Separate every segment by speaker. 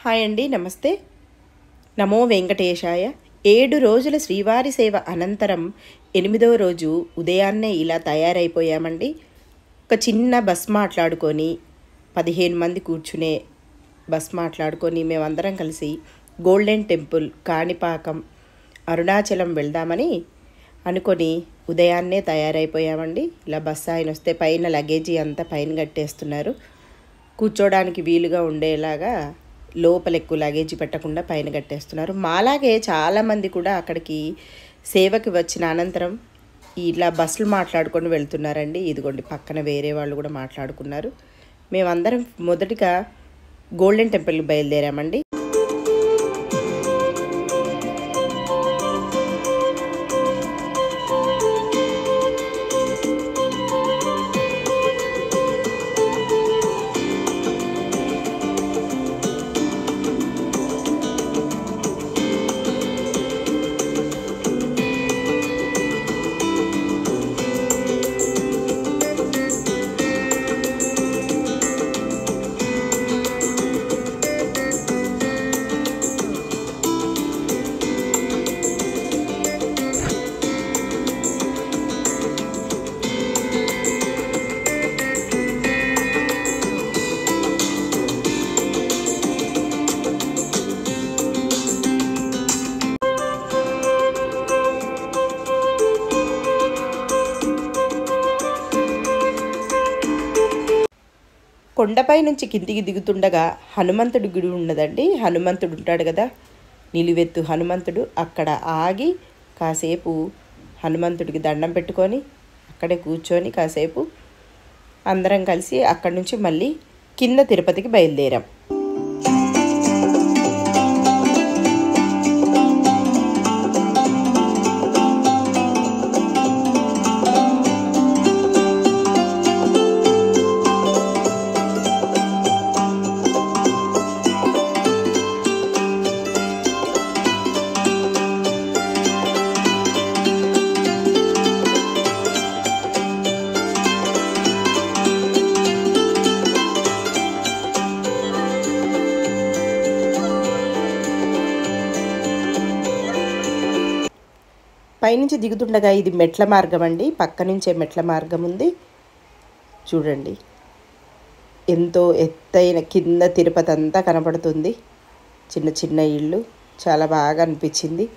Speaker 1: Hi అండి, నమస్తే. నమో వెంకటేశాయ. 7 రోజుల శ్రీవారి సేవ అనంతరం 8వ రోజు ఉదయాన్నే ఇలా తయారైపోయామండి. ఒక చిన్న బస్ మాట్లాడుకొని 15 మంది కూర్చునే బస్ మాట్లాడుకొని మేమందరం కలిసి గోల్డెన్ టెంపుల్, కాణిపాకం, అరుణాచలం వెళ్దామని అనుకొని ఉదయాన్నే తయారైపోయామండి. ఇలా బస్సు ఆయన వస్తే పైన లగేజీ అంతా పైన కట్టేస్తున్నారు. కూర్చోడానికి వీలుగా ఉండేలాగా లోపల ఎక్కువ లగేజీ పెట్టకుండా పైన కట్టేస్తున్నారు. మాలాగే చాలామంది కూడా అక్కడికి సేవకి వచ్చిన అనంతరం ఇలా బస్సులు మాట్లాడుకొని వెళ్తున్నారండి. ఇదిగోండి పక్కన వేరే వాళ్ళు కూడా మాట్లాడుకున్నారు. మేమందరం మొదటిగా గోల్డెన్ టెంపుల్కి బయలుదేరామండి. కొండపై నుంచి కిందికి దిగుతుండగా హనుమంతుడి గుడి ఉన్నదండి. హనుమంతుడు ఉంటాడు కదా, నిలువెత్తు హనుమంతుడు. అక్కడ ఆగి కాసేపు హనుమంతుడికి దండం పెట్టుకొని అక్కడే కూర్చొని కాసేపు అందరం కలిసి అక్కడి నుంచి మళ్ళీ కింద తిరుపతికి బయలుదేరాం. పైనుంచి దిగుతుండగా ఇది మెట్ల మార్గం అండి. పక్క నుంచే మెట్ల మార్గం ఉంది. చూడండి ఎంతో ఎత్తైన కింద తిరుపతి అంతా కనపడుతుంది. చిన్న చిన్న ఇళ్ళు, చాలా బాగా అనిపించింది.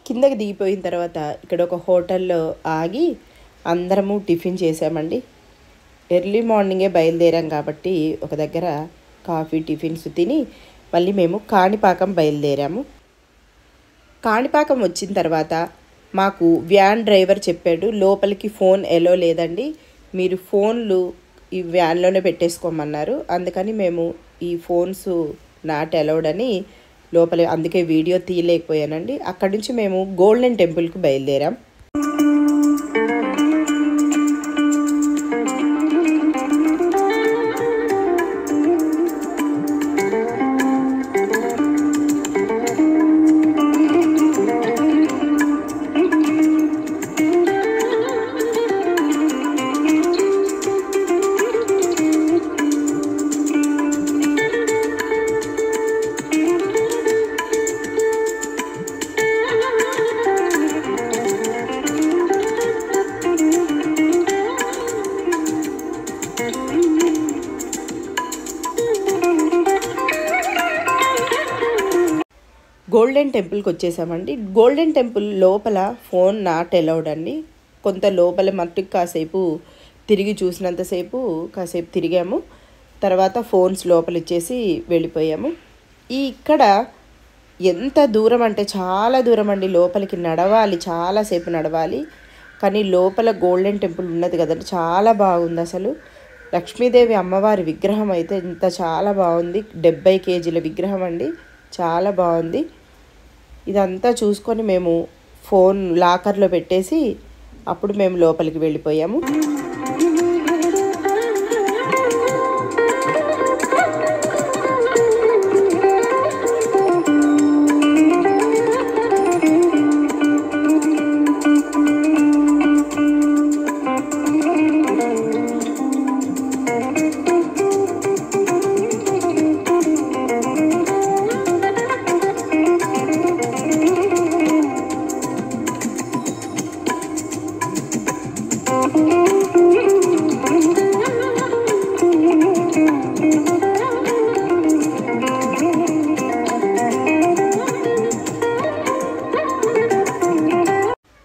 Speaker 1: కిందకి దిగిపోయిన తర్వాత ఇక్కడ ఒక హోటల్లో ఆగి అందరము టిఫిన్ చేసామండి. ఎర్లీ మార్నింగే బయలుదేరాం కాబట్టి ఒక దగ్గర కాఫీ టిఫిన్స్ తిని మళ్ళీ మేము కాణిపాకం బయలుదేరాము. కాణిపాకం వచ్చిన తర్వాత మాకు వ్యాన్ డ్రైవర్ చెప్పాడు, లోపలికి ఫోన్ ఎలో లేదండి, మీరు ఫోన్లు ఈ వ్యాన్లోనే పెట్టేసుకోమన్నారు. అందుకని మేము ఈ ఫోన్స్ నాట్ అలౌడ్ అని లోపల, అందుకే వీడియో తీయలేకపోయానండి. అక్కడి నుంచి మేము గోల్డెన్ టెంపుల్కి బయలుదేరాం. గోల్డెన్ టెంపుల్కి వచ్చేసామండి. గోల్డెన్ టెంపుల్ లోపల ఫోన్ నాట్ అలౌడ్ అండి. కొంత లోపల మట్టుకు కాసేపు తిరిగి చూసినంతసేపు కాసేపు తిరిగాము. తర్వాత ఫోన్స్ లోపల ఇచ్చేసి వెళ్ళిపోయాము. ఇక్కడ ఎంత దూరం అంటే చాలా దూరం అండి. లోపలికి నడవాలి, చాలాసేపు నడవాలి. కానీ లోపల గోల్డెన్ టెంపుల్ ఉన్నది కదండి, చాలా బాగుంది అసలు. లక్ష్మీదేవి అమ్మవారి విగ్రహం అయితే ఇంత చాలా బాగుంది. 70 కేజీల విగ్రహం అండి, చాలా బాగుంది. ఇదంతా చూసుకొని మేము ఫోన్ లాకర్లో పెట్టేసి అప్పుడు మేము లోపలికి వెళ్ళిపోయాము.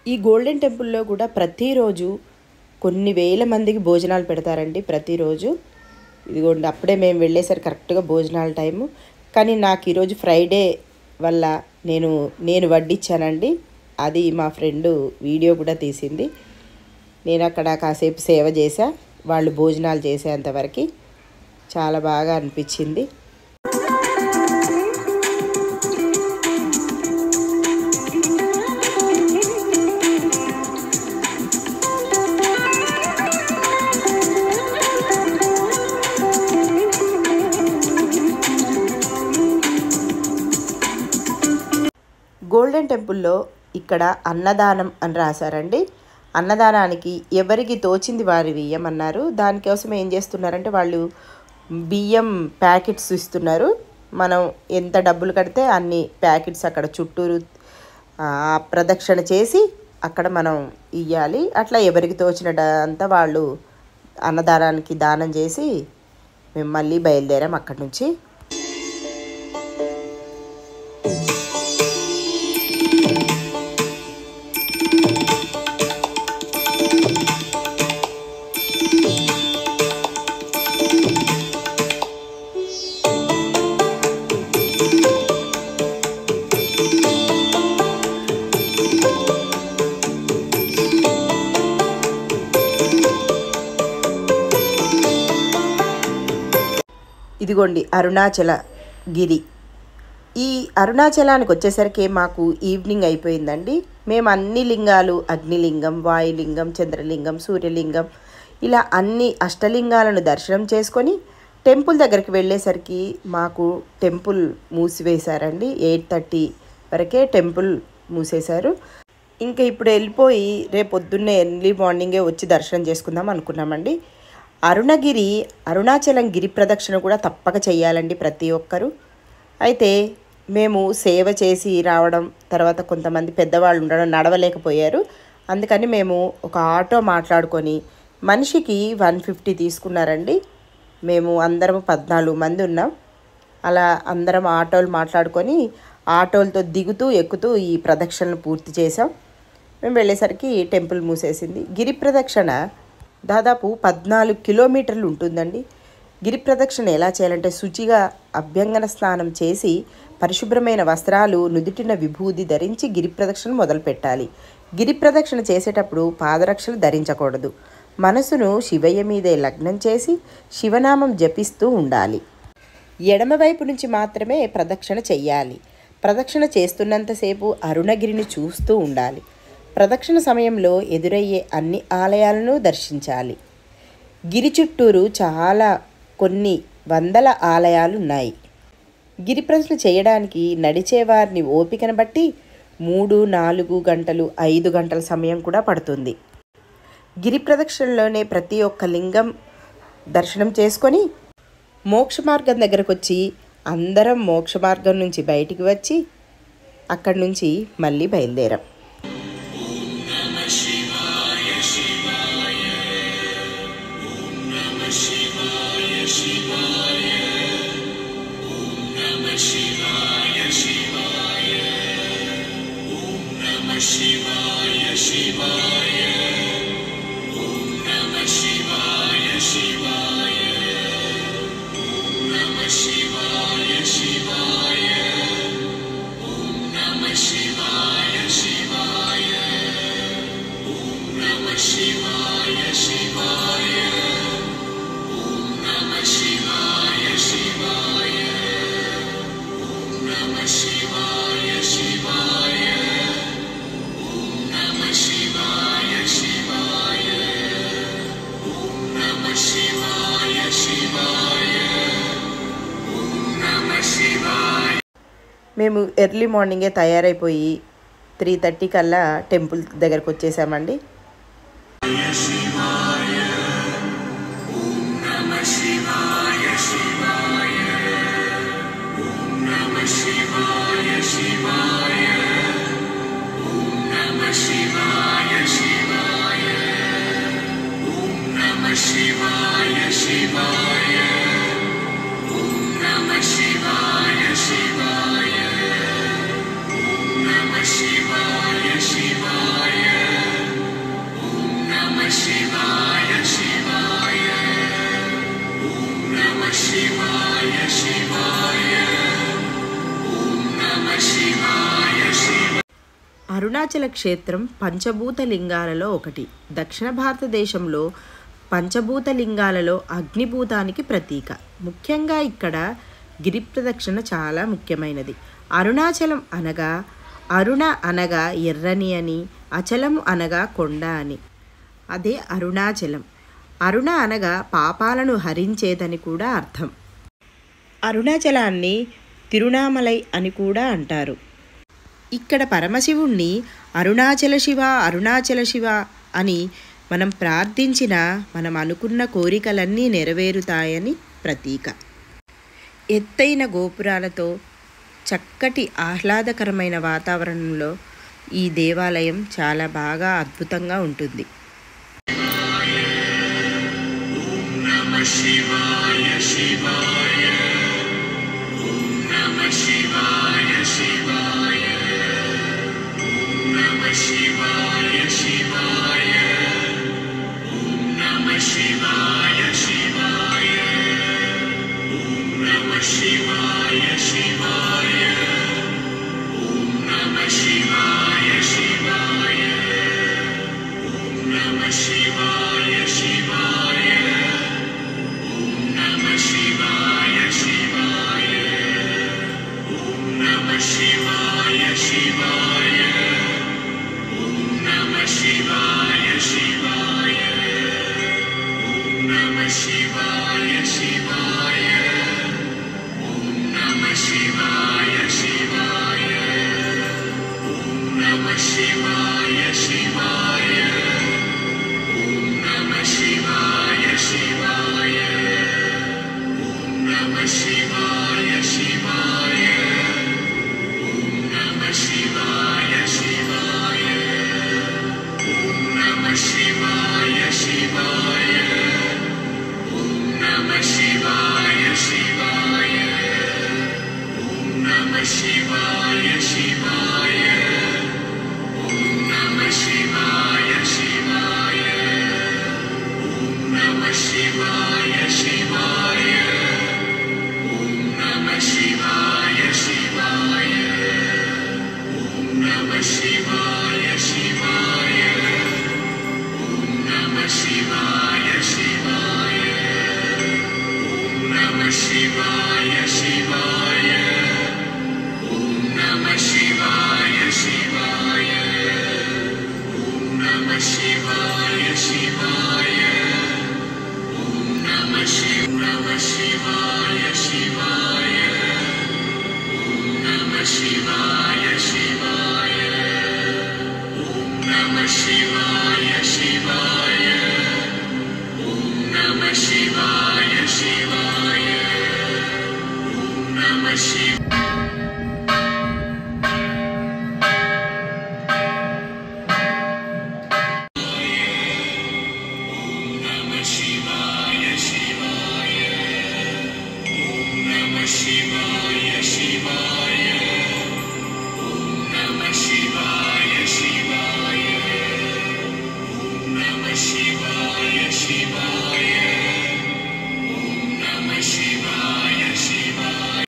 Speaker 1: ఈ గోల్డెన్ టెంపుల్లో కూడా ప్రతిరోజు కొన్ని వేల మందికి భోజనాలు పెడతారండి ప్రతిరోజు. ఇదిగోండి అప్పుడే మేము వెళ్ళేసరికి కరెక్ట్గా భోజనాల టైము. కానీ నాకు ఈరోజు ఫ్రైడే వల్ల నేను వడ్డిచ్చానండి. అది మా ఫ్రెండు వీడియో కూడా తీసింది. నేను అక్కడ కాసేపు సేవ చేశా, వాళ్ళు భోజనాలు చేసేంతవరకు. చాలా బాగా అనిపించింది. గోల్డెన్ టెంపుల్లో ఇక్కడ అన్నదానం అని రాశారండి. అన్నదానానికి ఎవరికి తోచింది వారి ఇయ్యమన్నారు. దానికోసం ఏం చేస్తున్నారంటే వాళ్ళు బియ్యం ప్యాకెట్స్ ఇస్తున్నారు. మనం ఎంత డబ్బులు కడితే అన్ని ప్యాకెట్స్ అక్కడ చుట్టూరు ప్రదక్షిణ చేసి అక్కడ మనం ఇవ్వాలి. అట్లా ఎవరికి తోచినదంతా వాళ్ళు అన్నదానానికి దానం చేసి మేము మళ్ళీ బయలుదేరాం అక్కడి నుంచి. ఇదిగోండి అరుణాచల గిరి. ఈ అరుణాచలానికి వచ్చేసరికి మాకు ఈవినింగ్ అయిపోయిందండి. మేము అన్ని లింగాలు, అగ్నిలింగం, వాయులింగం, చంద్రలింగం, సూర్యలింగం, ఇలా అన్ని అష్టలింగాలను దర్శనం చేసుకొని టెంపుల్ దగ్గరికి వెళ్ళేసరికి మాకు టెంపుల్ మూసివేశారండి. 8:30 వరకే టెంపుల్ మూసేశారు. ఇంకా ఇప్పుడు వెళ్ళిపోయి రేపు పొద్దున్నే ఎర్లీ మార్నింగే వచ్చి దర్శనం చేసుకుందాం అనుకున్నామండి. అరుణాచలం గిరి ప్రదక్షిణ కూడా తప్పక చేయాలండి ప్రతి ఒక్కరూ. అయితే మేము సేవ చేసి రావడం, తర్వాత కొంతమంది పెద్దవాళ్ళు ఉండడం నడవలేకపోయారు. అందుకని మేము ఒక ఆటో మాట్లాడుకొని మనిషికి 150 తీసుకున్నారండి. మేము అందరం 14 మంది ఉన్నాం. అలా అందరం ఆటోలు మాట్లాడుకొని ఆటోలతో దిగుతూ ఎక్కుతూ ఈ ప్రదక్షిణను పూర్తి చేసాం. మేము వెళ్ళేసరికి టెంపుల్ మూసేసింది. గిరి ప్రదక్షిణ దాదాపు 14 కిలోమీటర్లు ఉంటుందండి. గిరి ప్రదక్షిణ ఎలా చేయాలంటే శుచిగా అభ్యంగన స్నానం చేసి పరిశుభ్రమైన వస్త్రాలు, నుదుటిన విభూది ధరించి గిరి ప్రదక్షిణ మొదలు పెట్టాలి. గిరి ప్రదక్షిణ చేసేటప్పుడు పాదరక్షలు ధరించకూడదు. మనసును శివయ్య మీదే లగ్నం చేసి శివనామం జపిస్తూ ఉండాలి. ఎడమవైపు నుంచి మాత్రమే ప్రదక్షిణ చెయ్యాలి. ప్రదక్షిణ చేస్తున్నంతసేపు అరుణగిరిని చూస్తూ ఉండాలి. ప్రదక్షిణ సమయంలో ఎదురయ్యే అన్ని ఆలయాలను దర్శించాలి. గిరి చుట్టూరు కొన్ని వందల ఆలయాలు ఉన్నాయి. గిరి ప్రదక్షిణ చేయడానికి నడిచేవారిని ఓపికను బట్టి 3, 4 గంటలు, 5 గంటల సమయం కూడా పడుతుంది. గిరి ప్రదక్షిణలోనే ప్రతి ఒక్క లింగం దర్శనం చేసుకొని మోక్ష మార్గం దగ్గరకు వచ్చి అందరం మోక్ష మార్గం నుంచి బయటికి వచ్చి అక్కడి నుంచి మళ్ళీ బయలుదేరాం. మేము ఎర్లీ మార్నింగే తయారైపోయి 3:30 కల్లా టెంపుల్ దగ్గరకు వచ్చేసామండి.
Speaker 2: Shivaya, Shivaya.
Speaker 1: అరుణాచల క్షేత్రం పంచభూత లింగాలలో ఒకటి. దక్షిణ భారతదేశంలో పంచభూత లింగాలలో అగ్నిభూతానికి ప్రతీక. ముఖ్యంగా ఇక్కడ గిరి ప్రదక్షిణ చాలా ముఖ్యమైనది. అరుణాచలం అనగా అరుణ అనగా ఎర్రని అని, అచలము అనగా కొండ అని. అదే అరుణాచలం. అరుణ అనగా పాపాలను హరించేదని కూడా అర్థం. అరుణాచలాన్ని తిరునామలై అని కూడా అంటారు. ఇక్కడ పరమశివుణ్ణి అరుణాచల శివ అరుణాచల శివ అని మనం ప్రార్థించిన మనం అనుకున్న కోరికలన్నీ నెరవేరుతాయని ప్రతీక. ఎత్తైన గోపురాలతో చక్కటి ఆహ్లాదకరమైన వాతావరణంలో ఈ దేవాలయం చాలా బాగా అద్భుతంగా ఉంటుంది.
Speaker 2: Shiva